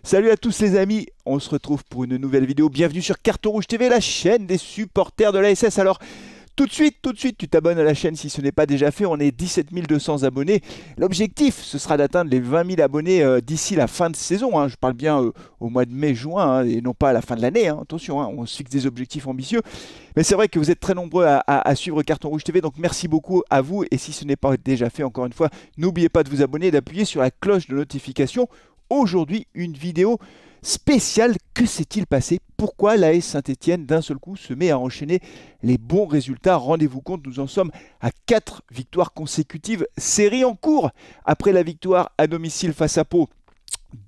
Salut à tous les amis, on se retrouve pour une nouvelle vidéo. Bienvenue sur Carton Rouge TV, la chaîne des supporters de l'ASS. Alors, tout de suite, tu t'abonnes à la chaîne si ce n'est pas déjà fait. On est 17 200 abonnés. L'objectif, ce sera d'atteindre les 20 000 abonnés d'ici la fin de saison. Je parle bien au mois de mai-juin et non pas à la fin de l'année. Attention, on se fixe des objectifs ambitieux. Mais c'est vrai que vous êtes très nombreux à suivre Carton Rouge TV, donc merci beaucoup à vous. Et si ce n'est pas déjà fait, encore une fois, n'oubliez pas de vous abonner et d'appuyer sur la cloche de notification. Aujourd'hui, une vidéo spéciale. Que s'est-il passé? Pourquoi l'AS Saint-Etienne d'un seul coup se met à enchaîner les bons résultats? Rendez-vous compte, nous en sommes à 4 victoires consécutives, série en cours. Après la victoire à domicile face à Pau,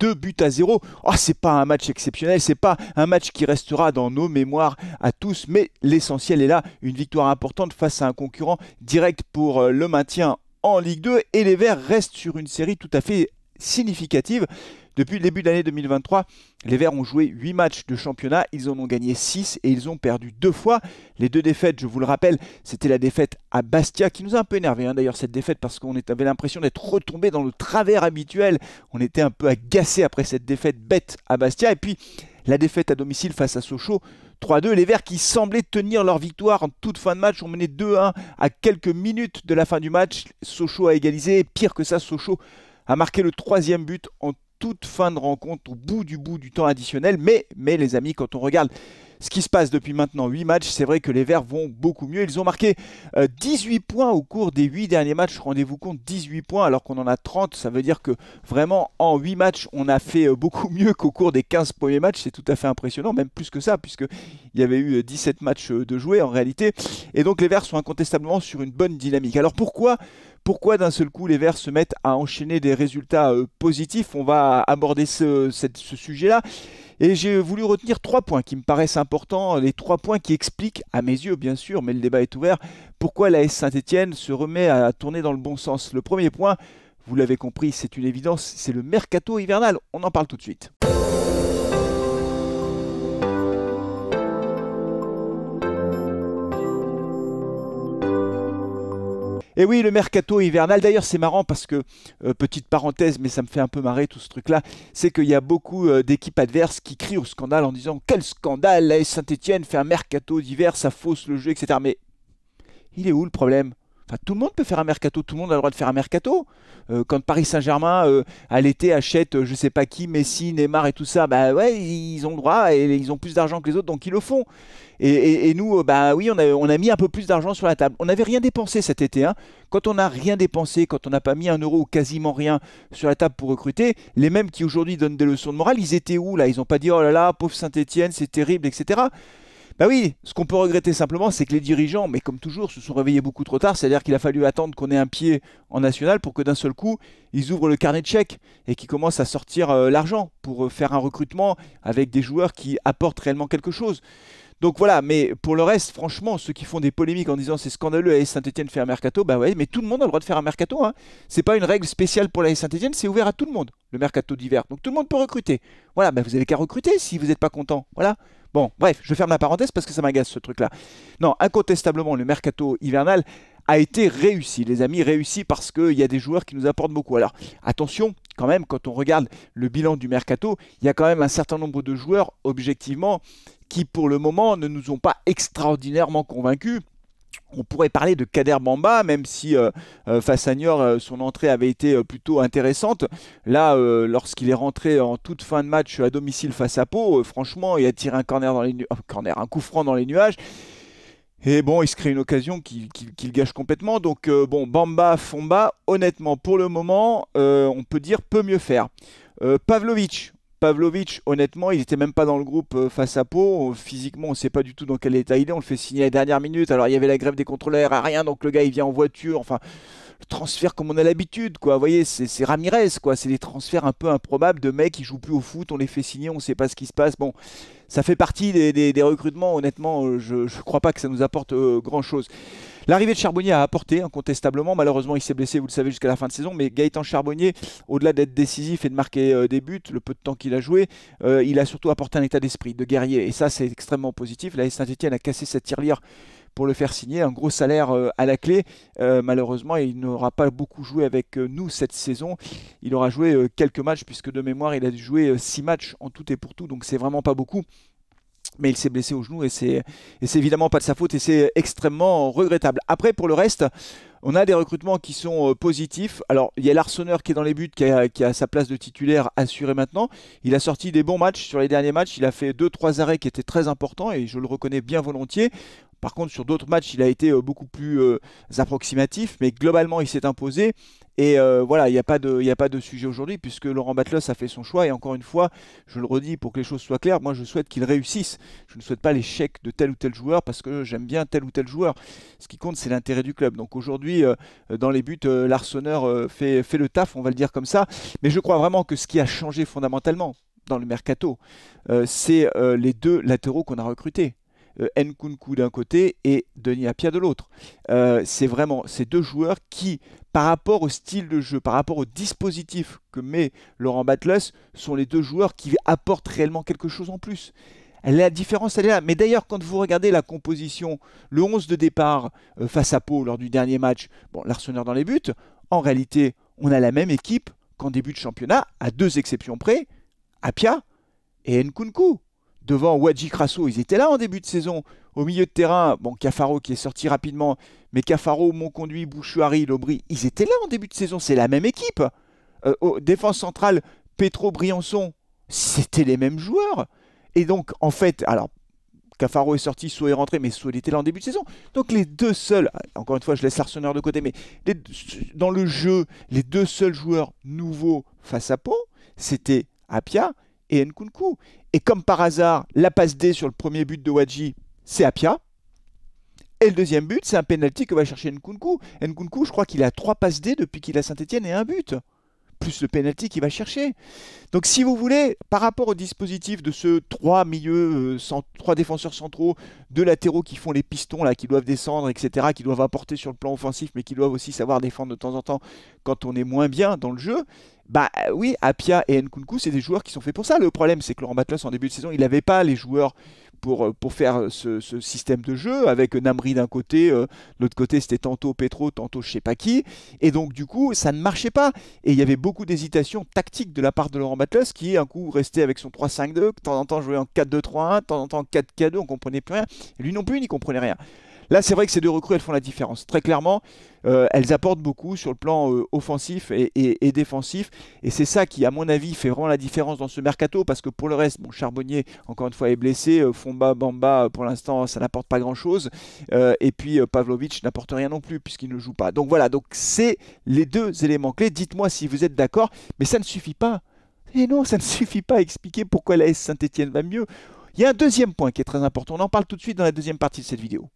2-0. Oh, c'est pas un match exceptionnel, c'est pas un match qui restera dans nos mémoires à tous, mais l'essentiel est là, une victoire importante face à un concurrent direct pour le maintien en Ligue 2, et les Verts restent sur une série tout à fait significative. Depuis le début de l'année 2023, les Verts ont joué 8 matchs de championnat, ils en ont gagné 6 et ils ont perdu 2 fois. Les 2 défaites, je vous le rappelle, c'était la défaite à Bastia, qui nous a un peu énervé d'ailleurs cette défaite, parce qu'on avait l'impression d'être retombé dans le travers habituel. On était un peu agacé après cette défaite bête à Bastia. Et puis la défaite à domicile face à Sochaux, 3-2. Les Verts qui semblaient tenir leur victoire en toute fin de match ont mené 2-1 à quelques minutes de la fin du match. Sochaux a égalisé, pire que ça, Sochaux a marqué le 3e but en toute fin de rencontre, au bout du temps additionnel. Mais les amis, quand on regarde ce qui se passe depuis maintenant 8 matchs, c'est vrai que les Verts vont beaucoup mieux. Ils ont marqué 18 points au cours des 8 derniers matchs. Rendez-vous compte, 18 points alors qu'on en a 30. Ça veut dire que vraiment en 8 matchs, on a fait beaucoup mieux qu'au cours des 15 premiers matchs. C'est tout à fait impressionnant, même plus que ça, puisqu'il y avait eu 17 matchs de jouer en réalité. Et donc les Verts sont incontestablement sur une bonne dynamique. Alors pourquoi d'un seul coup les Verts se mettent à enchaîner des résultats positifs? On va aborder ce sujet-là. Et j'ai voulu retenir 3 points qui me paraissent importants, les 3 points qui expliquent, à mes yeux bien sûr, mais le débat est ouvert, pourquoi l'AS Saint-Etienne se remet à tourner dans le bon sens. Le premier point, vous l'avez compris, c'est une évidence, c'est le mercato hivernal. On en parle tout de suite. Et oui, le mercato hivernal, d'ailleurs c'est marrant parce que, petite parenthèse, mais ça me fait un peu marrer tout ce truc-là, c'est qu'il y a beaucoup d'équipes adverses qui crient au scandale en disant « Quel scandale, l'AS Saint-Etienne fait un mercato d'hiver, ça fausse le jeu, etc. » Mais il est où le problème? Enfin, tout le monde peut faire un mercato, tout le monde a le droit de faire un mercato. Quand Paris Saint-Germain, à l'été, achète je sais pas qui, Messi, Neymar et tout ça, bah ouais, ils ont le droit et ils ont plus d'argent que les autres, donc ils le font. Et nous, bah oui, on a mis un peu plus d'argent sur la table. On n'avait rien dépensé cet été. Quand on n'a rien dépensé, quand on n'a pas mis 1 euro ou quasiment rien sur la table pour recruter, les mêmes qui aujourd'hui donnent des leçons de morale, ils étaient où là? Ils n'ont pas dit « Oh là là, pauvre Saint-Etienne, c'est terrible, etc. » Bah oui, ce qu'on peut regretter simplement, c'est que les dirigeants, mais comme toujours, se sont réveillés beaucoup trop tard. C'est-à-dire qu'il a fallu attendre qu'on ait un pied en national pour que d'un seul coup, ils ouvrent le carnet de chèques et qu'ils commencent à sortir l'argent pour faire un recrutement avec des joueurs qui apportent réellement quelque chose. Donc voilà, mais pour le reste, franchement, ceux qui font des polémiques en disant c'est scandaleux, l'AS Saint-Etienne fait un mercato, bah ouais, mais tout le monde a le droit de faire un mercato. C'est pas une règle spéciale pour l'AS Saint-Etienne, c'est ouvert à tout le monde, le mercato d'hiver. Donc tout le monde peut recruter. Voilà, bah vous avez qu'à recruter si vous n'êtes pas content. Voilà. Bon, bref, je ferme la parenthèse parce que ça m'agace ce truc-là. Non, incontestablement, le mercato hivernal a été réussi, les amis, réussi parce qu'il y a des joueurs qui nous apportent beaucoup. Alors, attention, quand même, quand on regarde le bilan du mercato, il y a quand même un certain nombre de joueurs, objectivement, qui pour le moment ne nous ont pas extraordinairement convaincus. On pourrait parler de Kader Bamba, même si face à Niort, son entrée avait été plutôt intéressante. Là, lorsqu'il est rentré en toute fin de match à domicile face à Pau, franchement, il a tiré un coup franc dans les nuages. Et bon, il se crée une occasion qu'il gâche complètement. Donc bon, Bamba, Fomba, honnêtement, pour le moment, on peut dire peut mieux faire. Pavlovic, honnêtement, il n'était même pas dans le groupe face à Pau. Physiquement, on ne sait pas du tout dans quel état il est. On le fait signer à la dernière minute. Alors, il y avait la grève des contrôleurs aériens, donc le gars, il vient en voiture. Enfin, le transfert comme on a l'habitude, quoi. Vous voyez, c'est Ramirez, quoi. C'est des transferts un peu improbables de mecs qui jouent plus au foot. On les fait signer, on ne sait pas ce qui se passe. Bon, ça fait partie des recrutements. Honnêtement, je ne crois pas que ça nous apporte grand-chose. L'arrivée de Charbonnier a apporté incontestablement. Malheureusement, il s'est blessé, vous le savez, jusqu'à la fin de saison. Mais Gaëtan Charbonnier, au-delà d'être décisif et de marquer des buts, le peu de temps qu'il a joué, il a surtout apporté un état d'esprit de guerrier. Et ça, c'est extrêmement positif. La Saint-Etienne a cassé cette tirelire pour le faire signer. Un gros salaire à la clé. Malheureusement, il n'aura pas beaucoup joué avec nous cette saison. Il aura joué quelques matchs, puisque de mémoire, il a dû jouer 6 matchs en tout et pour tout. Donc c'est vraiment pas beaucoup. Mais il s'est blessé au genou et c'est évidemment pas de sa faute et c'est extrêmement regrettable. Après, pour le reste, on a des recrutements qui sont positifs. Alors, il y a l'Arseneur qui est dans les buts, qui a sa place de titulaire assurée maintenant. Il a sorti des bons matchs sur les derniers matchs. Il a fait 2-3 arrêts qui étaient très importants et je le reconnais bien volontiers. Par contre, sur d'autres matchs, il a été beaucoup plus approximatif, mais globalement, il s'est imposé. Et voilà, il n'y a pas de sujet aujourd'hui, puisque Laurent Batlos a fait son choix. Et encore une fois, je le redis pour que les choses soient claires, moi je souhaite qu'il réussisse. Je ne souhaite pas l'échec de tel ou tel joueur, parce que j'aime bien tel ou tel joueur. Ce qui compte, c'est l'intérêt du club. Donc aujourd'hui, dans les buts, l'Arseneur fait le taf, on va le dire comme ça. Mais je crois vraiment que ce qui a changé fondamentalement dans le mercato, c'est les deux latéraux qu'on a recrutés. Nkunku d'un côté et Denis Appiah de l'autre. C'est vraiment ces deux joueurs qui, par rapport au style de jeu, par rapport au dispositif que met Laurent Batlos, sont les deux joueurs qui apportent réellement quelque chose en plus. La différence, elle est là. Mais d'ailleurs, quand vous regardez la composition, le 11 de départ face à Pau lors du dernier match, bon, l'Arseneur dans les buts, en réalité, on a la même équipe qu'en début de championnat, à 2 exceptions près, Appiah et Nkunku. Devant Wadji Crasso, ils étaient là en début de saison. Au milieu de terrain, bon, Cafaro qui est sorti rapidement, mais Cafaro, Monconduit, Bouchouari, Lobry, ils étaient là en début de saison. C'est la même équipe. Défense centrale, Petro, Briançon, c'était les mêmes joueurs. Et donc, en fait, alors, Cafaro est sorti, Sow est rentré, mais Sow était là en début de saison. Donc les deux seuls, encore une fois, je laisse l'Arseneur de côté, mais dans le jeu, les deux seuls joueurs nouveaux face à Pau, c'était Appiah et Nkunku. Et comme par hasard, la passe D sur le premier but de Wadji, c'est Appiah. Et le deuxième but, c'est un penalty que va chercher Nkunku. Nkunku, je crois qu'il a 3 passes D depuis qu'il a Saint-Etienne et un but. Plus le penalty qu'il va chercher. Donc si vous voulez, par rapport au dispositif de ce 3 milieux, 3 défenseurs centraux, 2 latéraux qui font les pistons, là, qui doivent descendre, etc., qui doivent apporter sur le plan offensif, mais qui doivent aussi savoir défendre de temps en temps quand on est moins bien dans le jeu, bah oui, Appiah et Nkunku, c'est des joueurs qui sont faits pour ça. Le problème, c'est que Laurent Batlos, en début de saison, il n'avait pas les joueurs pour faire ce système de jeu, avec Namri d'un côté, de l'autre côté c'était tantôt Petro, tantôt je sais pas qui, et donc du coup ça ne marchait pas, et il y avait beaucoup d'hésitation tactique de la part de Laurent Batlos, qui un coup restait avec son 3-5-2, de temps en temps jouait en 4-2-3-1, de temps en temps 4-4-2, on comprenait plus rien, et lui non plus il n'y comprenait rien. Là, c'est vrai que ces deux recrues, elles font la différence. Très clairement, elles apportent beaucoup sur le plan offensif et défensif. Et c'est ça qui, à mon avis, fait vraiment la différence dans ce mercato. Parce que pour le reste, bon, Charbonnier, encore une fois, est blessé. Fomba, Bamba, pour l'instant, ça n'apporte pas grand-chose. Et puis, Pavlovic n'apporte rien non plus, puisqu'il ne joue pas. Donc voilà, donc c'est les deux éléments clés. Dites-moi si vous êtes d'accord. Mais ça ne suffit pas. Et non, ça ne suffit pas à expliquer pourquoi l'AS Saint-Etienne va mieux. Il y a un deuxième point qui est très important. On en parle tout de suite dans la deuxième partie de cette vidéo.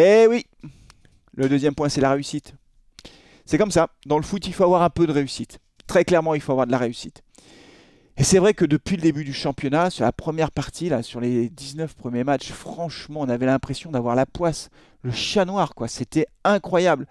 Eh oui, le deuxième point, c'est la réussite. C'est comme ça. Dans le foot, il faut avoir un peu de réussite. Très clairement, il faut avoir de la réussite. Et c'est vrai que depuis le début du championnat, sur la première partie, là, sur les 19 premiers matchs, franchement, on avait l'impression d'avoir la poisse, le chat noir, quoi. C'était incroyable.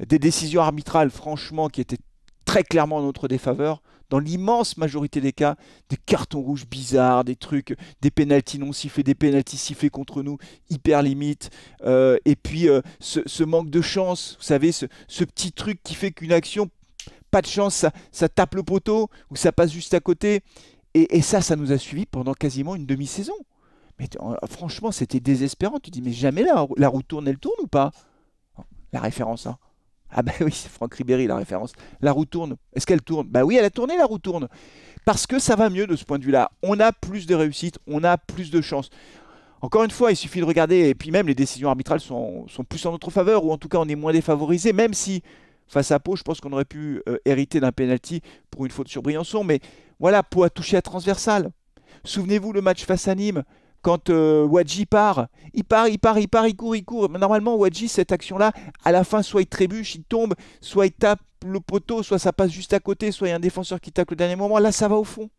Des décisions arbitrales, franchement, qui étaient très clairement en notre défaveur. Dans l'immense majorité des cas, des cartons rouges bizarres, des trucs, des pénaltys non sifflés, des pénaltys sifflés contre nous, hyper limite. Et puis ce manque de chance, vous savez, ce petit truc qui fait qu'une action, pas de chance, ça tape le poteau ou ça passe juste à côté. Et ça nous a suivi pendant quasiment une demi-saison. Mais franchement, c'était désespérant. Tu dis, mais jamais la roue tourne, elle tourne ou pas? La référence, hein. Ah bah oui, c'est Franck Ribéry la référence. La roue tourne. Est-ce qu'elle tourne? Bah oui, elle a tourné, la roue tourne. Parce que ça va mieux de ce point de vue-là. On a plus de réussite, on a plus de chance. Encore une fois, il suffit de regarder, et puis même les décisions arbitrales sont plus en notre faveur, ou en tout cas on est moins défavorisé, même si face à Pau, je pense qu'on aurait pu hériter d'un penalty pour une faute sur Briançon. Mais voilà, Pau a touché la transversale. Souvenez-vous le match face à Nîmes. Quand Wadji part, il court. Mais normalement, Wadji, cette action-là, à la fin, soit il trébuche, il tombe, soit il tape le poteau, soit ça passe juste à côté, soit il y a un défenseur qui tacle au dernier moment. Là, ça va au fond.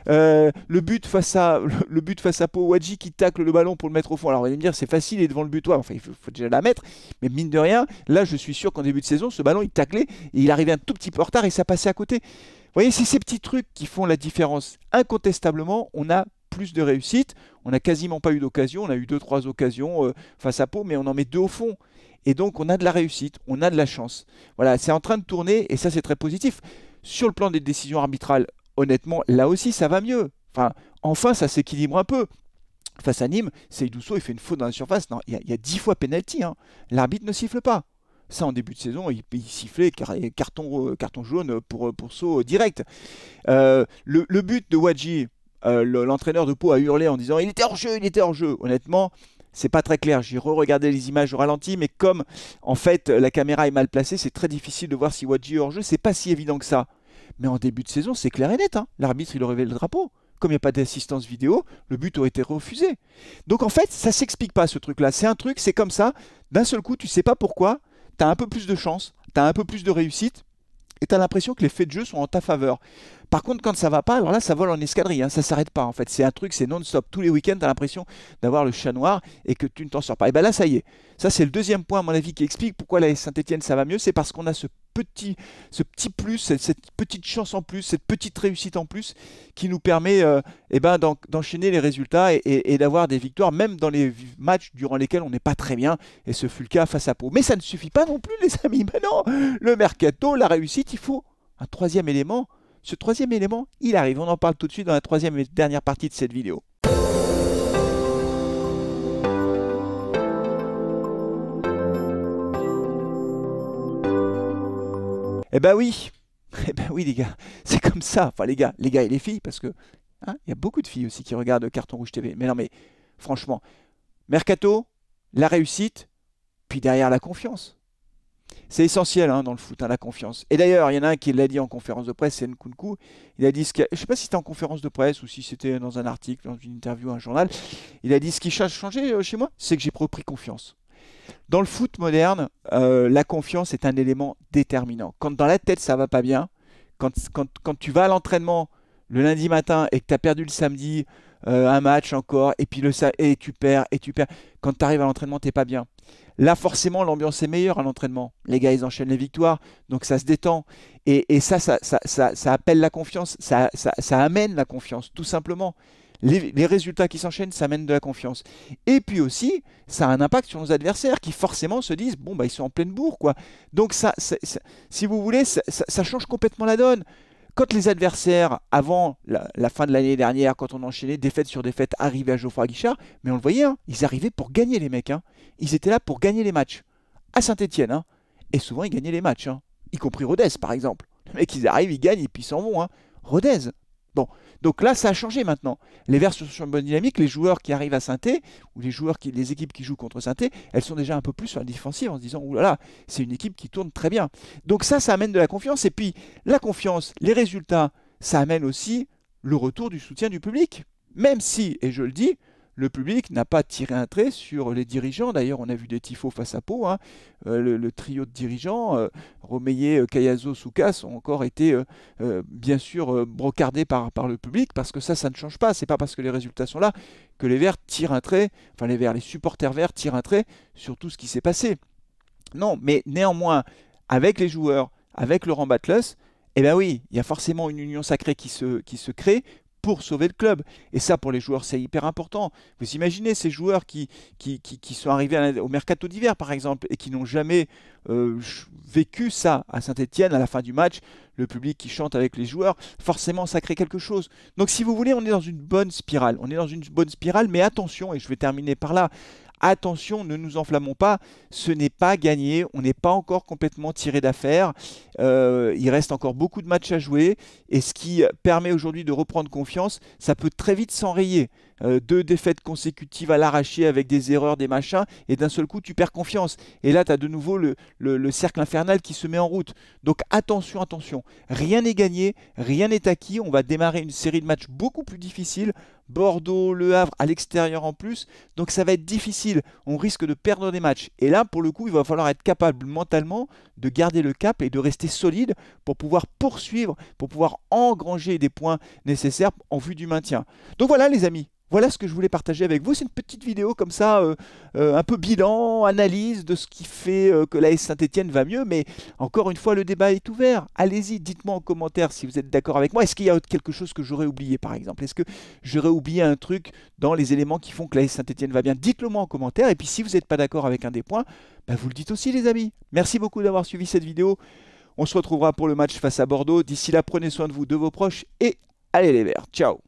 Le but face à Pau, Wadji qui tacle le ballon pour le mettre au fond. Alors, vous allez me dire, c'est facile, il est devant le butoir. Enfin, il faut déjà la mettre. Mais mine de rien, là, je suis sûr qu'en début de saison, ce ballon, il taclait et il arrivait un tout petit peu en retard et ça passait à côté. voyez, c'est ces petits trucs qui font la différence. Incontestablement, on a plus de réussite. On n'a quasiment pas eu d'occasion. On a eu 2-3 occasions face à Pau, mais on en met 2 au fond. Et donc, on a de la réussite, on a de la chance. Voilà, c'est en train de tourner et ça, c'est très positif. Sur le plan des décisions arbitrales, honnêtement, là aussi, ça va mieux. Enfin, ça s'équilibre un peu. Face à Nîmes, Seydou Sow, il fait une faute dans la surface. Non, il y a 10 fois pénalty. Hein. L'arbitre ne siffle pas. Ça, en début de saison, il sifflait carton jaune pour Sow direct. Le but de Wadji, l'entraîneur de Pau a hurlé en disant « Il était hors jeu, il était hors jeu ». Honnêtement, c'est pas très clair. J'ai re-regardé les images au ralenti, mais comme en fait la caméra est mal placée, c'est très difficile de voir si Wadji est hors jeu. C'est pas si évident que ça. Mais en début de saison, c'est clair et net. Hein. L'arbitre, il aurait levé le drapeau. Comme il n'y a pas d'assistance vidéo, le but aurait été refusé. Donc en fait, ça ne s'explique pas ce truc-là. C'est un truc, c'est comme ça. D'un seul coup, tu ne sais pas pourquoi. Tu as un peu plus de chance, tu as un peu plus de réussite. Et tu as l'impression que les faits de jeu sont en ta faveur. Par contre, quand ça va pas, alors là, ça vole en escadrille. Hein, ça s'arrête pas, en fait. C'est un truc, c'est non-stop. Tous les week-ends, tu as l'impression d'avoir le chat noir et que tu ne t'en sors pas. Et bien là, ça y est. Ça, c'est le deuxième point, à mon avis, qui explique pourquoi la Saint-Etienne, ça va mieux. C'est parce qu'on a ce petit plus, cette petite chance en plus, cette petite réussite en plus qui nous permet d'enchaîner les résultats et d'avoir des victoires, même dans les matchs durant lesquels on n'est pas très bien. Et ce fut le cas face à Pau. Mais ça ne suffit pas non plus, les amis. Ben non, le mercato, la réussite, il faut un troisième élément. Ce troisième élément, il arrive. On en parle tout de suite dans la troisième et dernière partie de cette vidéo. Eh ben oui, les gars, c'est comme ça. Enfin les gars et les filles, parce que il y a beaucoup de filles aussi qui regardent Carton Rouge TV. Mais non, mais franchement, mercato, la réussite, puis derrière la confiance. C'est essentiel dans le foot, la confiance. Et d'ailleurs, il y en a un qui l'a dit en conférence de presse, c'est Nkunku. Il a dit, je ne sais pas si c'était en conférence de presse ou si c'était dans un article, dans une interview, un journal. Il a dit, ce qui a changé chez moi, c'est que j'ai repris confiance. Dans le foot moderne, la confiance est un élément déterminant. Quand dans la tête, ça va pas bien, quand tu vas à l'entraînement le lundi matin et que tu as perdu le samedi, un match encore, et puis tu perds. Quand tu arrives à l'entraînement, tu n'es pas bien. Là, forcément, l'ambiance est meilleure à l'entraînement. Les gars, ils enchaînent les victoires, donc ça se détend. Et ça appelle la confiance, ça amène la confiance, tout simplement. Les résultats qui s'enchaînent, ça amène de la confiance. Et puis aussi, ça a un impact sur nos adversaires qui forcément se disent, bon, bah, ils sont en pleine bourre, quoi. Donc, si vous voulez, ça change complètement la donne. Quand les adversaires, avant la fin de l'année dernière, quand on enchaînait défaite sur défaite, arrivaient à Geoffroy Guichard, mais on le voyait, ils arrivaient pour gagner les mecs. Ils étaient là pour gagner les matchs. À Saint-Etienne. Et souvent, ils gagnaient les matchs. Y compris Rodez, par exemple. Les mecs, ils arrivent, ils gagnent et puis ils s'en vont. Rodez. Bon, donc là, ça a changé maintenant. Les Verts sont sur une bonne dynamique. Les joueurs qui arrivent à Saint-Étienne, ou les équipes qui jouent contre Saint-Étienne, elles sont déjà un peu plus sur la défensive en se disant, ouh là là, c'est une équipe qui tourne très bien. Donc ça amène de la confiance. Et puis, la confiance, les résultats, ça amène aussi le retour du soutien du public. Même si, et je le dis, le public n'a pas tiré un trait sur les dirigeants. D'ailleurs, on a vu des tifos face à Pau. Le trio de dirigeants, Romeyer, Cayazo, Soukas, ont encore été, bien sûr, brocardés par le public, parce que ça ne change pas. C'est pas parce que les résultats sont là que les Verts tirent un trait, enfin les supporters verts tirent un trait sur tout ce qui s'est passé. Non, mais néanmoins, avec les joueurs, avec Laurent Batles, eh bien oui, il y a forcément une union sacrée qui se crée pour sauver le club. Et ça, pour les joueurs, c'est hyper important. Vous imaginez ces joueurs qui sont arrivés au mercato d'hiver, par exemple, et qui n'ont jamais vécu ça à Saint-Etienne, à la fin du match, le public qui chante avec les joueurs, forcément, ça crée quelque chose. Donc, si vous voulez, on est dans une bonne spirale. On est dans une bonne spirale, mais attention, et je vais terminer par là, attention, ne nous enflammons pas, ce n'est pas gagné, on n'est pas encore complètement tiré d'affaire, il reste encore beaucoup de matchs à jouer, et ce qui permet aujourd'hui de reprendre confiance, ça peut très vite s'enrayer. 2 défaites consécutives à l'arraché avec des erreurs, des machins, et d'un seul coup tu perds confiance. Et là tu as de nouveau le cercle infernal qui se met en route. Donc attention, attention, rien n'est gagné, rien n'est acquis, on va démarrer une série de matchs beaucoup plus difficiles, Bordeaux, Le Havre à l'extérieur en plus, donc ça va être difficile, on risque de perdre des matchs. Et là pour le coup il va falloir être capable mentalement de garder le cap et de rester solide pour pouvoir poursuivre, pour pouvoir engranger des points nécessaires en vue du maintien. Donc voilà les amis, Voilà ce que je voulais partager avec vous. C'est une petite vidéo comme ça, un peu bilan, analyse de ce qui fait que l'AS Saint-Etienne va mieux. Mais encore une fois, le débat est ouvert. Allez-y, dites-moi en commentaire si vous êtes d'accord avec moi. Est-ce qu'il y a quelque chose que j'aurais oublié, par exemple? Est-ce que j'aurais oublié un truc dans les éléments qui font que l'AS Saint-Etienne va bien? Dites-le moi en commentaire. Et puis si vous n'êtes pas d'accord avec un des points, bah, vous le dites aussi, les amis. Merci beaucoup d'avoir suivi cette vidéo. On se retrouvera pour le match face à Bordeaux. D'ici là, prenez soin de vous, de vos proches et allez les Verts. Ciao!